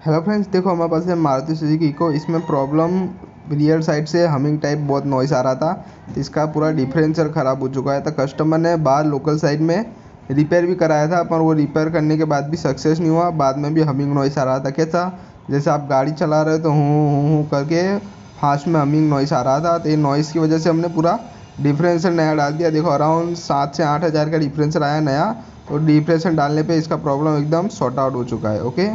Hello friends, देखो हमारे पास है मारुति सुजुकी इको। इसमें प्रॉब्लम रियर साइड से हमिंग टाइप बहुत नॉइस आ रहा था, तो इसका पूरा डिफरेंशियल ख़राब हो चुका है। तो कस्टमर ने बाहर लोकल साइड में रिपेयर भी कराया था, पर वो रिपेयर करने के बाद भी सक्सेस नहीं हुआ। बाद में भी हमिंग नॉइस आ रहा था। कैसा, जैसे आप गाड़ी चला रहे हो तो हूँ करके फास्ट में हमिंग नॉइस आ रहा था। तो ये नॉइस की वजह से हमने पूरा डिफरेंशियल नया डाल दिया। देखो अराउंड 7 से 8 हज़ार का डिफरेंशियल आया नया। तो डिफरेंशियल डालने पे इसका प्रॉब्लम एकदम सॉर्ट आउट हो चुका है। ओके।